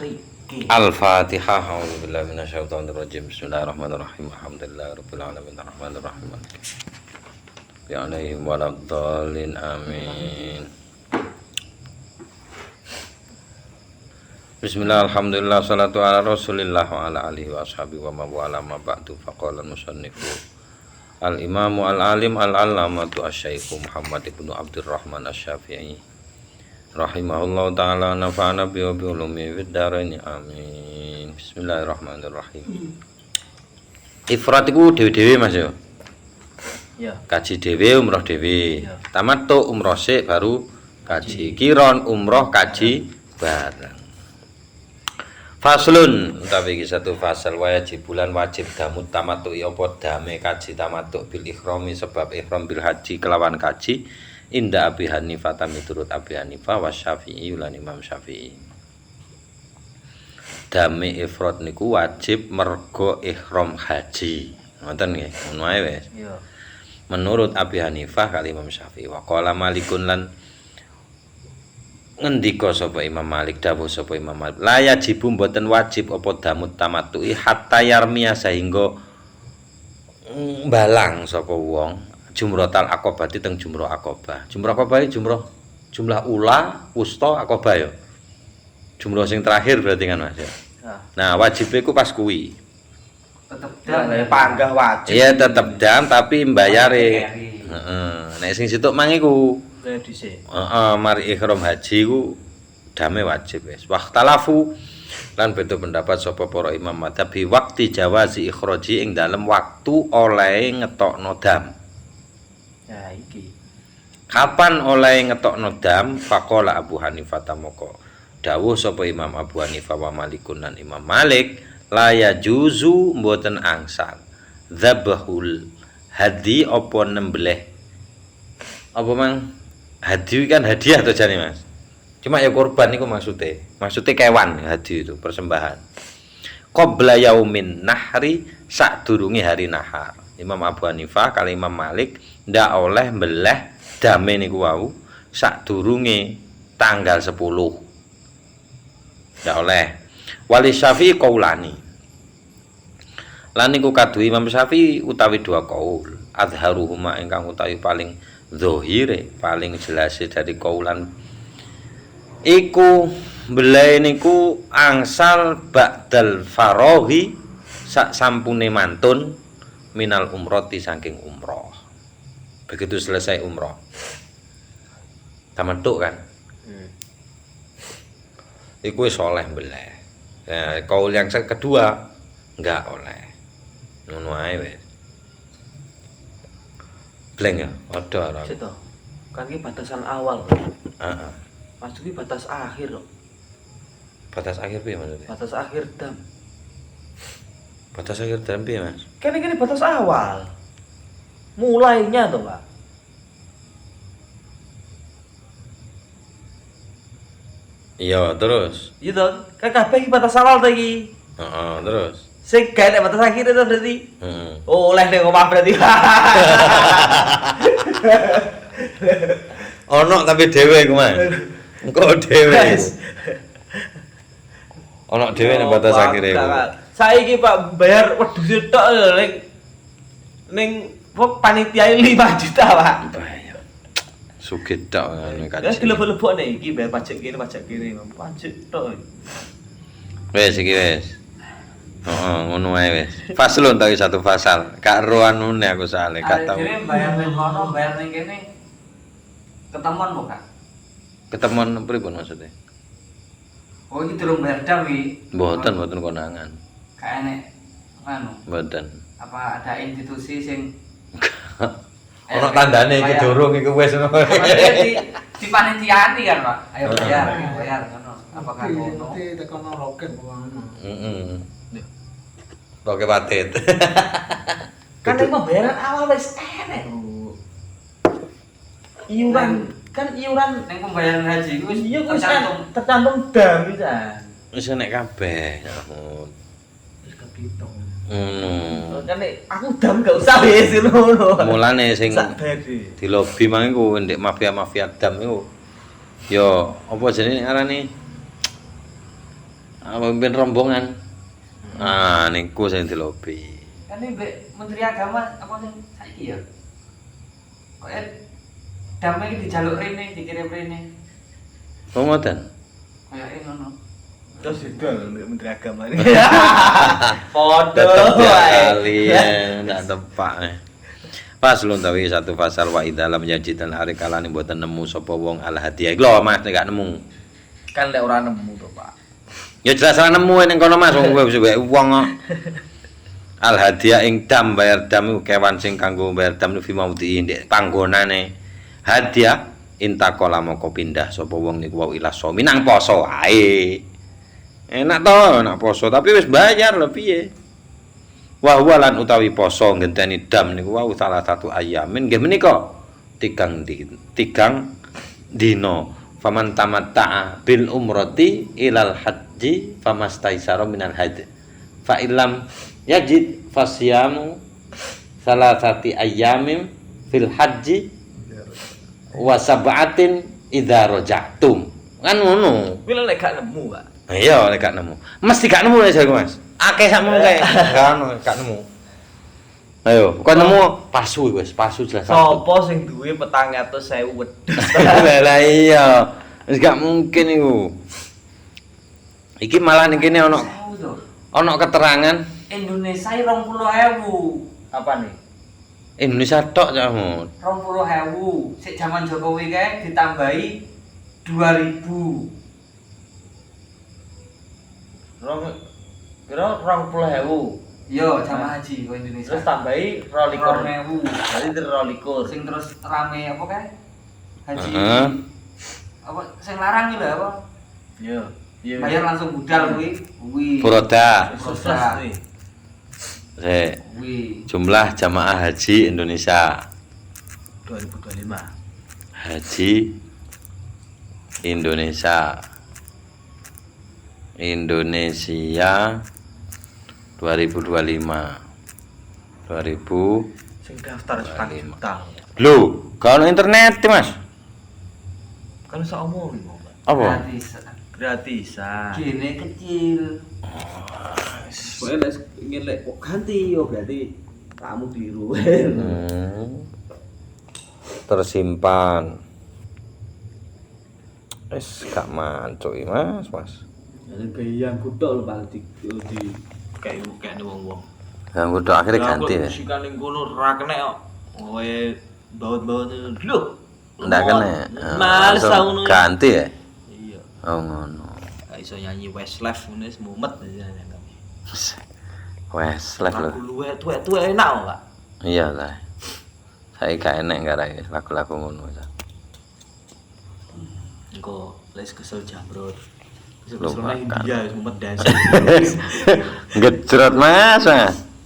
mriki. Al-Fatihah. A'udzubillahi minasyaitonirrajim. Bismillahirrahmanirrahim. Alhamdulillahirabbil alamin arrahmanirrahim. Ya alaihim waladdallin amin. Bismillah, alhamdulillah, salatu ala rasulillah wa ala alihi wa ashabihi wa mawala ma ba'du. Faqala al-musannifu al-imamu al-alim al-allamatu asy-syaikh Muhammad ibnu Abdurrahman asy-Syafi'i rahimahullahu ta'ala, nafa'ana bi ulumi fid dharain amin. Bismillahirrahmanirrahim. Ifrat iku dhewe-dhewe Mas yo. Ya. Kaji dhewe, umroh dhewe. Ya. Tamattu umroh sik baru kaji. Kiron umroh kaji bareng. Faslun, utawi iki satu fasal wajib bulan wajib damut tamattu apa dame kaji tamattu bil ikhrami sebab ihram bil haji kelawan kaji inda Abi Hanifah miturut Abi Hanifah wa Syafi'i lan Imam Syafi'i. Dame ifrad niku wajib mergo ihram haji. Ngoten nggih, ngono ae wis. Iya. Menurut Abi Hanifah kali Imam Syafi'i wa qala Malikun lan ngendika sapa Imam Malik, dawuh sapa Imam Malik, la yajibu mboten wajib apa damut tamattu'i hatta yarmiya sehingga balang sapa wong jumratal aqabah teng jumrah aqabah. Jumrah aqabah iki jumlah ula, wusta, aqabah ya. Jumrah sing terakhir berarti kan Mas ya. Nah, wajib iku pas kuwi. Tetep dam panggah wajib. Iya tetep dam tapi mbayare. Heeh. Nek sing situk mang iku Dhisik. Mari ihram haji ku dame wajib wis. Waqtalafu lan beda pendapat sapa para imam madzhab bi waqti jawazi ikhraji ing dalem waktu oleh ngetokno dam. Ya iki. Kapan oleh ngetokno dam? Faqala Abu Hanifah tamoko. Dawuh sapa Imam Abu Hanifah wa Malikun lan Imam Malik, la yajuzu mboten angsal. Dzabhul hadi apa nembelih. Apa mang? Hadi kan hadiah to jane Mas. Cuma ya korban niku maksudnya kewan hadi itu persembahan. Qabla yaumin nahri sadurunge hari nahar. Imam Abu Hanifah kali Imam Malik ndak oleh mbeleh dame niku wau sadurunge tanggal 10. Ndak oleh. Wali Syafi'i qaulani. Lan niku kadue Imam Syafi'i utawi dua qaul. Azharuhuma ingkang utawi paling zahire paling jelas dari kaulan iku belai niku angsal ba'dal faraghi sak sampune mantun minal umrati saking umroh. Begitu selesai umroh tamattu kan iku wis oleh belai. Nah, kaul yang kedua enggak oleh. Ngono ae wis. Bleng ya, ada ora. Sito. Kan iki batasan awal. Heeh. Pas iki batas akhir loh. Batas akhir piye maksudnya? Batas akhir dam. Batas akhir dam piye, Mas? Kan ini batas awal. Mulainya tuh, Pak. Iya, terus. Iya toh, kan kabeh iki batas awal to iki. Heeh, terus. Sing gak nek batas akhir itu berarti. Heeh. Oh, oleh ning omah berarti. Ono tapi dhewe iku, Mas. Engko dhewe. Ono dhewe nek batas akhir iku. Saiki Pak bayar wedhus tok ning panitia 5 juta, Pak. Bayar. Sugih tok ngono Kan kaji. dilebok-lebok nih iki bayar pajak kene pajak tok. Wes iki wes. Heeh, ngono ae wes. Faslun tapi satu fasal. Kak ro anune aku sale gak tau. Dhewe bayar ning kono, bayar ning kene. Ketemuan kok, Kak? Ketemuan pripun maksudnya? Oh, iki durung bayar dam iki. Mboten konangan. Kayak enek anu, Mboten. apa ada institusi sing Ono tandane iki durung iku wis ngono. di panitiani kan, Pak. Ayo bayar ngono. Apakah ngono? Nanti tekan loket ngono. Heeh. Oke patit. Kan nek pembayaran awal wis enek. Iuran kan iuran Ning pembayaran haji iku wis iya wis tercantum. tercantum dam bisa. Wis enek kabeh. Wis kepitung. Ngono. Kan nek aku dam gak usah wis ngono. Mulane sing Sak beri. di lobi mang iku ndek mafia-mafia dam iku. Ya apa jenenge arane? Pemimpin rombongan. Ah, niku sing dilobi. Kan ini Menteri Agama apa sih saiki ya? Kok damai dijaluk rene, dikirim rene. Oh ngoten. Kayak ngono. Terus itu Menteri Agama ini. Podo Tetep wae. kalian ndak tepak. Faslun tawi satu pasal wa idalam yajidan ari kalane mboten nemu sapa wong al hadiah. Lho Mas nek gak nemu. Kan lek ora nemu to, Pak. Ya jelas ora nemu ning kono Mas wong kowe wong kok. Al hadiah ing dam bayar dam iku kewan sing kanggo bayar dam fi maudhi ndek panggonane. Hadiah intakola moko pindah sapa wong niku wau ila minang poso ae. Enak to nak poso tapi wis bayar lho piye. Wa huwa lan utawi poso ngenteni dam niku wau salah satu ayamin nggih menika tigang dino faman tamatta'a bil umrati ilal haji famastaisara minal hadi fa illam yajid fasyamu salasati ayyamin fil haji wa sab'atin idza raja'tum kan ngono. Kuwi lek gak nemu, Pak. Iya lek gak nemu mesti gak nemu lek Mas akeh sakmono kae kan gak nemu. Ayo kok nemu pasu wis pasu jelas. Sopo sing duwe 400.000 wedhus? Lah iya. Wis gak mungkin iku. Iki malah ning kene ana keterangan Indonesia 20.000. Apa nih? Indonesia tok jamu. 20.000. Sik zaman Jokowi kae ditambahi 2.000. Kira 20.000. Yo jamaah haji kok Indonesia. Terus tambahi 22.000. Berarti 22. Sing terus rame apa kae? Haji. Heeh. Apa sing larang iki lho apa? Iya. Iya. Bayar langsung budal kuwi. Kuwi. Furoda. Sukses nih. Kuwi. Jumlah jamaah haji Indonesia. 2025. Haji Indonesia 2025 Sing daftar 1 juta. Lho, kalau internet Mas. Kan iso omong iki, Pak. Apa? Gratisan. Gini kecil. Pokoknya ingin lek kok ganti yo berarti kamu biru. Tersimpan. Gak mantuk Mas. Jadi bayang kutok lho Pak di kayak wong-wong. Yang udah akhirnya ganti ya. Musikan ning kono ra kenek kok. Kowe baut-baut lho. Ndak kena. Males Langsung ngono. ganti ya. Iya. Oh ngono. Gak iso nyanyi Westlife ngene wis mumet aja. Westlife lho. Lagu luwe tuwek enak kok, Pak. Iya lah. Saya gak enak gara lagu-lagu ngono. Engko les kesel jambrut. Lupakan. India wis mumet dance. Gejrot Mas.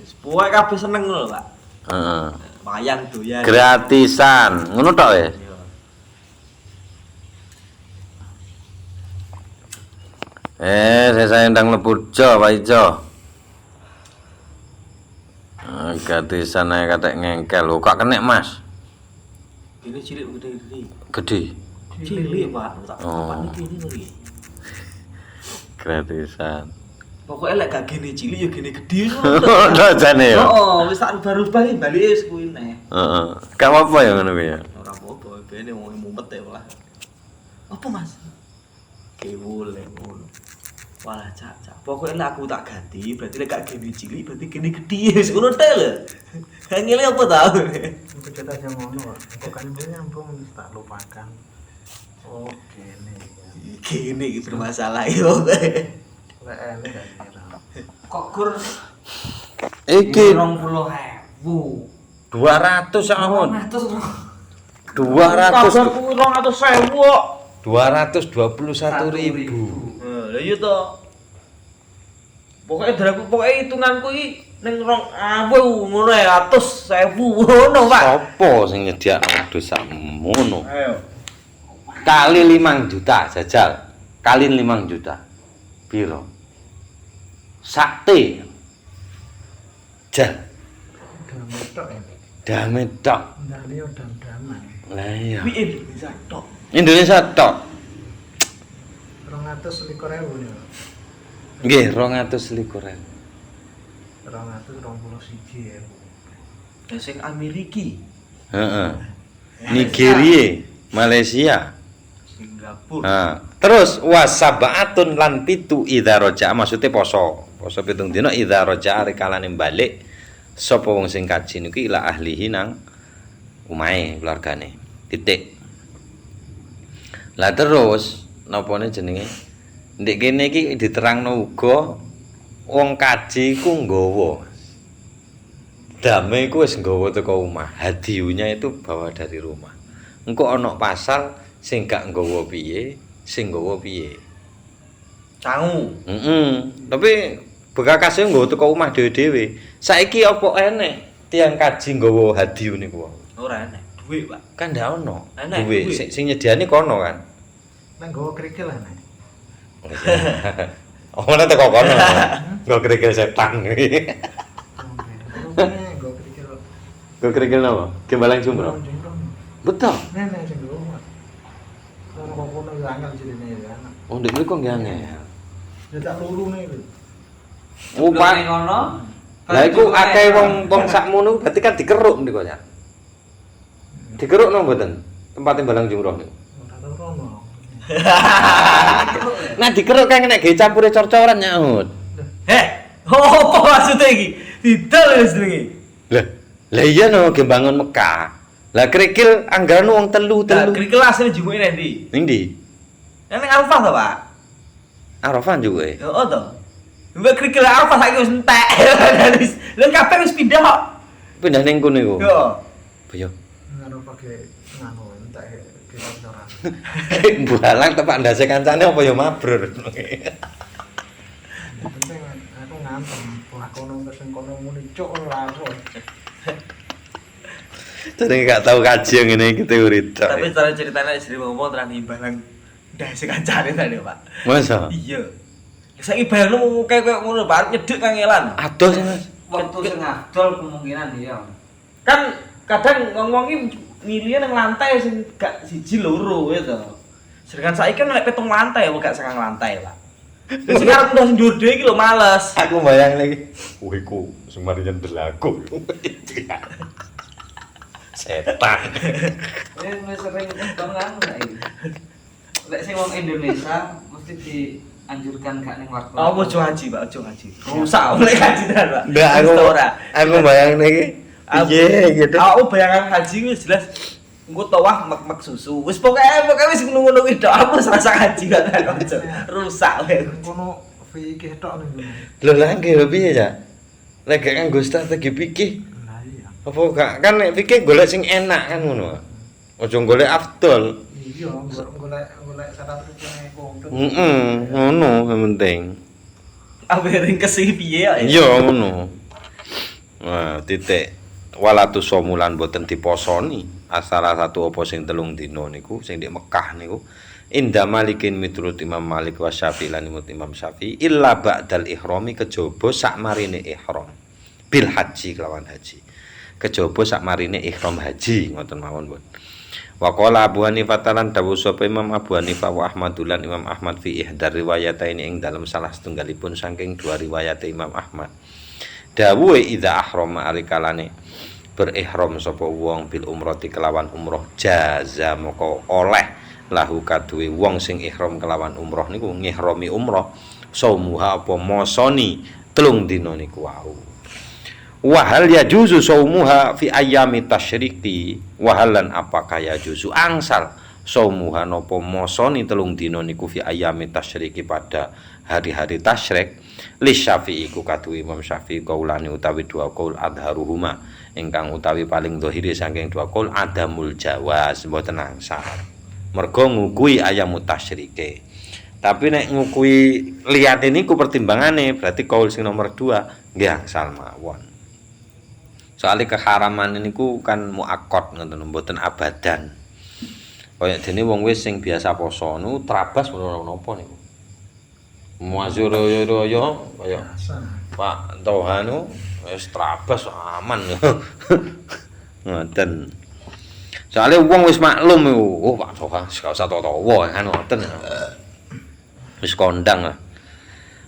Wis pokoke kabeh seneng lho, Pak. Heeh. Wayang doyan. Gratisan. Ngono tok ya. Iya. Saya ndang mlebu jo, Pak Ijo. Gratisan ae katek ngengkel. Lho kok kenek Mas? Ini cilik gede-gede. Gede. Cilik, Pak. Tak Oh. kapan iki ngene. Gratisan. Pokoknya lek gak gini cilik ya gini gede Lho jane ya. Oh, wis tak berubah iki bali wis kuwi neh. Heeh. Gak apa-apa ya ngono kuwi ya. Ora apa-apa, bene wong mumet ya malah. Apa, Mas? Kewul ngono. Walah, cak. Pokoknya lek aku tak ganti, berarti lek gak gini cilik berarti gini gede wis ngono tok lho. Ngene apa tau? Kita aja ngono. Kok kan nyambung tak lupakan. Oh, gini. Gini iki bermasalah yo. Lek enek gak kira. Kok gur Iki 20.000. 200 sak amun. 200. 200 kuwi 200.000 kok. 221.000. Lha iya to. Pokoknya hitunganku iki ning 20.000 ngono ya 100.000 ngono, Pak. Sopo sing nyediakno wedhus sakmono? Ayo. Kali 5 juta jajal. Kali 5 juta. Piro? Sakti. Jah, Damai tok ya. damai tok. Ndali yo dam-daman. Lah iya. Kuwi Indonesia tok. Indonesia tok. 200.000 ya. Nggih, 221.000. 221 ya. Ya sing Ameriki, Heeh. Nigeria, Malaysia. Singapura. Nah, terus wasabaatun lan pitu idza raja, maksudnya poso. Poso 7 dina idza raja rikalane balik sapa wong sing kaji niku ila ahlihi nang umahe keluargane. Titik. Lah terus napane jenenge? Ndek kene iki diterangno uga wong kaji ku nggawa. Dame iku wis nggawa teko omah. Hadiunya itu bawa dari rumah. Engko ana pasal sing gak nggawa piye, sing nggawa piye. Cangu. Tapi bekakase nggawa teko omah dhewe-dhewe. Saiki apa enek tiyang kaji nggawa hadiu niku? Ora enek duit, Pak. Kan ndak ono. Enek, Duwe duit. sing nyediani kono kan. Nang gowo kerikil ana. Oh, ora teko kono. Nggo kerikil setan. Gowo kerikil. Nggo kerikil napa? Gembalang Jumroh. Betul. Nenek sing gowo. Ora kok kono ya angel jenenge ya. Oh, ndek mriku nggih angel. Ya tak lurune iki. Oh, Pak. Ning ngono. Lah iku akeh wong sakmono berarti kan dikeruk niku ya. Dikeruk napa mboten? Tempate Balang Jumroh niku. Ora tau rono. Nah dikeruk kan nek gawe campure cor-coran nyaut. Apa maksudnya iki? Didol wis jenenge. Lah iya no gembangun Mekah. Lah kerikil anggaran wong telu. Kerikil asline jumuke nek ndi? Ning ndi? Nek Arafah to, Pak? Arafah juga. Heeh to. Mbak kerikil Arafah saiki wis entek. Lha kabeh wis pindah kok. Pindah ning kono iku. Yo. Boyo. Ngono pakai nganu entek kira-kira. Balang tepak ndase kancane apa ya mabrur. Penting aku ngantem lakono sing kono muni cuk ora langsung. Jadi gak tahu kaji yang ini kita urit. Tapi cara ceritanya istri ngomong terang imbalan ndase kancane tadi, Pak. Masa? Iya. Saiki bayangno mau kayak ngono bar nyedek kangelan. Aduh sih Mas. Waktu sing ngadol kemungkinan iya. Kan kadang ngomongin milihnya nang lantai sing gak siji loro gitu. Sedangkan saiki kan nek petung lantai apa gak sekang lantai, Pak. Wis sing arep ndos ndode iki lho males. Aku bayang lagi. Wih ku semarian berlaku. Setan. Wis sering banget saiki. Lek sing wong Indonesia mesti dianjurkan gak ning warkop. Oh, ojo haji, Pak, ojo haji. Rusak oleh haji tenan, Pak. Nggak, aku bayang lagi. Iya gitu. Aku bayangan haji wis jelas engko tawah mek-mek susu. Wis pokoke wis ngono kuwi tok. Aku wis rasa haji kok ojo. Rusak wae. Kono fikih tok ning. Lho lah nggih piye ya? Lek gak nganggo strategi pikir, Lah iya. apa gak kan nek pikir golek sing enak kan ngono. Ojo golek afdol. Iya, golek syarat rukune komplit. Ngono yang penting. Apa ringkes iki piye ya? Iya ngono. Nah, titik walatu somulan boten diposoni. Salah satu apa sing 3 dina niku sing di Mekah niku. Inda Malikin miturut Imam Malik wa Syafi'i lan Imam Syafi'i illa ba'dal ihrami kejaba sakmarine ihram. Bil haji kelawan haji. Kejaba sakmarine ihram haji ngoten mawon, Bun. Wa qala Abu Hanifah lan dawuh sapa Imam Abu Hanifah wa Ahmadulan Imam Ahmad fi ihdar riwayataini ing dalam salah setunggalipun saking 2 riwayat Imam Ahmad. Dawuhe idza ahrama arikalane berihram sapa wong bil umrati kelawan umroh jaza moko oleh lahu kaduwe wong sing ihram kelawan umroh niku ngihrami umroh saumuha apa mosoni 3 dina niku wau. Wahal ya juzu saumuha fi ayyami tasyriki wahalan apakah ya juzu angsal saumuha napa mosoni 3 dina niku fi ayyami tasyriki pada hari-hari tasyrik li Syafi'i ku kaduwe Imam Syafi'i kaulane utawi 2 kaul adharuhuma ingkang utawi paling dhahire saking 2 kaul adamul jawaz mboten angsal mergo ngukui ayam tasyrike. Tapi nek ngukui liyane niku pertimbangane berarti kaul sing nomor 2 nggih angsal mawon. Soale keharaman niku kan muakkad ngoten mboten abadan. Kaya dene wong wis sing biasa poso nu trabas menapa niku. Muazuro-yo kaya Pak Tohanu wis trabas aman. Ngoten. Soale wong wis maklum iku, oh Pak Toha gak usah tawa kan ngoten. Wis kondang lah.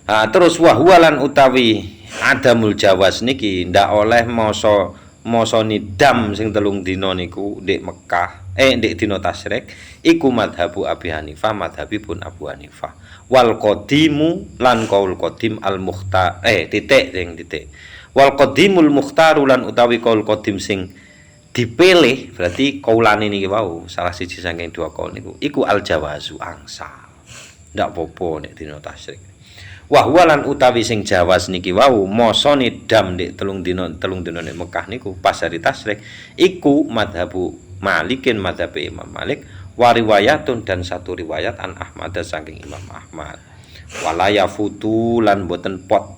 Terus wahwalan utawi adamul jawaz niki ndak oleh masa nidam sing 3 dina niku ndek Mekah ndek dina tasyrik iku madhabu Abi Hanifah madhabipun Abu Hanifah wal qadimu lan qaul qadim al mukhtar titik wal qadimul mukhtar lan utawi qaul qadim sing dipilih berarti kaulane niki wau salah siji saking 2 kaul niku iku al jawazu angsal ndak apa-apa nek dina tasyrik wahwa lan utawi sing jawaz niki wau masa nidam ndek 3 dina nek Mekah niku pas hari tasyrik iku madhabu Malikin madhab Imam Malik wa riwayatun dan satu riwayat an Ahmad saking Imam Ahmad walaya futu lan boten pot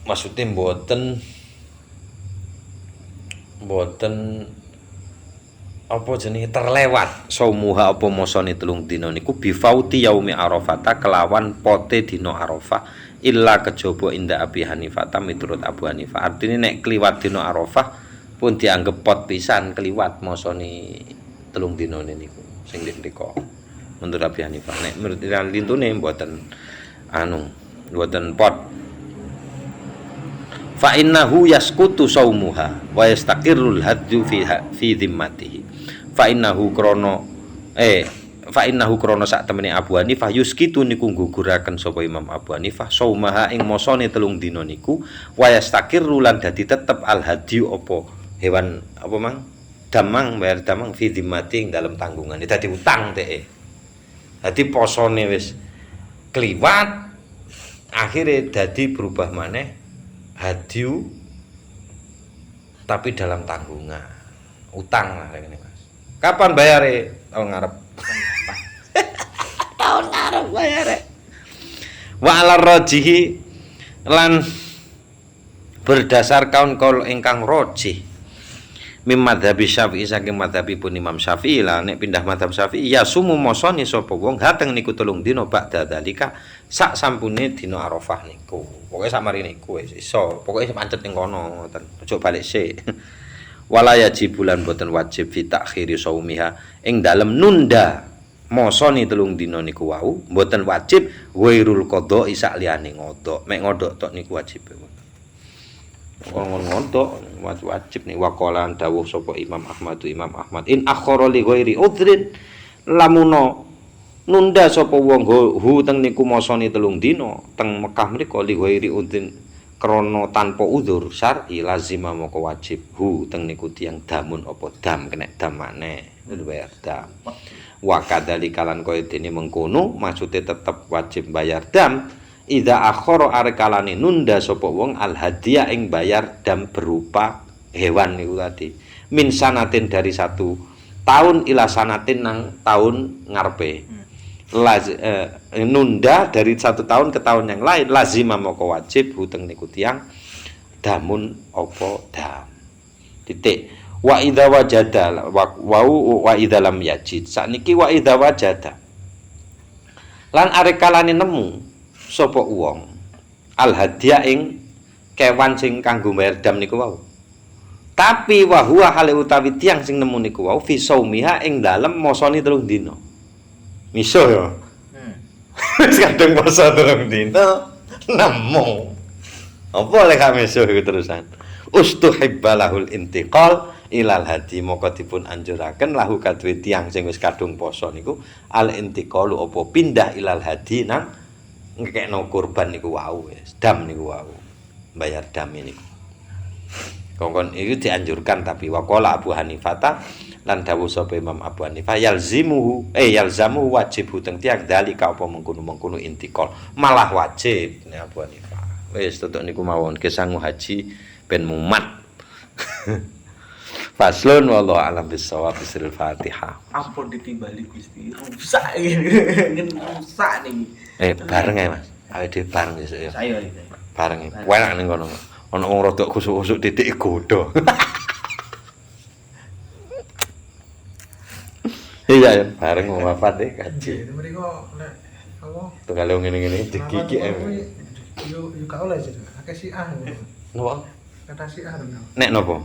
maksudnya boten apa jenenge terlewat saumuha apa masane 3 dina niku bifauti yaumi arafata kelawan pote dina Arafah illa kejaba inda Abi Hanifah miturut Abu Hanifah artine nek kliwat dina Arafah pun dianggep pot pisan kliwat masane 3 dina niku sing ndek menurut Abi Hanifah nek menurut lintune mboten mboten pot fa innahu yasqutu saumuha wa yastaqirrul hadyu fi dhimmatihi fa innahu krono sak temene Abu Hanifah yuskitu niku guguraken sapa Imam Abu Hanifah saumaha ing masane 3 dina niku wa yastaqirru lan dadi tetep al hadyu apa hewan apa mang damang bayar damang fi dhimmati ing dalem tanggungan dadi utang teke dadi posone wis kliwat akhire dadi berubah maneh hadyu tapi dalam tanggungan utang lah ngene Mas. Kapan bayare? Tahun ngarep. Tahun ngarep bayare. Wa ala rajihi lan berdasarkan kaul ingkang rajih mim madzhabi Syafi'i saking madzhabipun Imam Syafi'i lah nek pindah madzhab Syafi'i ya sumu mosone sapa wong hateng niku 3 dina ba'da dalika sak sampune dina Arafah niku. Pokoke sak mari niku wis iso. Pokoke pancet ning kono ngoten. Aja balik sik. Wala yajib bulan boten wajib fi takhiri saumiha ing dalem nunda mosone 3 dina niku wau boten wajib ghairul qadha sak liyane ngodok. Mek ngodok tok niku wajib. Ngontok wajib nih waqalan dawuh sapa Imam Ahmad in akhara li ghairi udhrin lamuno nunda sapa wong hu teng niku masane 3 dina teng Mekah mriku li ghairi udhrin krana tanpa udzur syar'i lazima moko wajib hu teng niku tiyang damun apa dam kena dam maneh bayar dam wa kadzalika lan kaya dene mengkono maksude tetep wajib bayar dam Ida akhara arkalane nunda sapa wong al hadiah ing bayar dam berupa hewan niku tadi. Min sanatin dari 1 tahun ila sanatin nang tahun ngarepe. Nunda dari 1 tahun ke tahun yang lain lazima moko wajib huteng niku tiyang damun apa dam. Titik. Wa idza wajada wa idza lam yajid. Sakniki wa idza wajada. Lan arekalane nemu sapa wong al hadiah ing kewan sing kanggo bayar dam niku wau. Tapi wa huwa hale utawi tiyang sing nemu niku wau fi saumiha ing dalem masane 3 dina. Miso ya. Wis kadung poso 3 dina nemu. Apa lek gak miso iku terusan. Ustuhibbalahul intiqal ilal hadi moko dipun anjuraken lahu kadue tiyang sing wis kadung poso niku al intiqalu apa pindah ilal hadi nang ngekekno kurban niku wau wis dam niku wau bayar dam niku kongkon itu dianjurkan tapi waqala Abu Hanifah lan dawuh sapa Imam Abu Hanifah yalzamu wajib huteng tiang dalika apa mengkono intikal malah wajib nek Abu Hanifah wis tutuk niku mawon kesangu haji ben mumat Faslun wallahu a'lam bissawab bisril Fatihah. Ampun ditimbali Gusti. Rusak iki. Rusak niki. Bareng ae Mas. Awake dhewe bareng besok ya. Saya iki. Bareng. Enak ning kono. Ana wong rodok kusuk-kusuk titik godho. Iya ya, bareng wong wafat kaji. Mriko nek apa? Tukale ngene-ngene dikiki yo gak oleh sih. Akeh siah. Napa? Kata siah. Nek napa?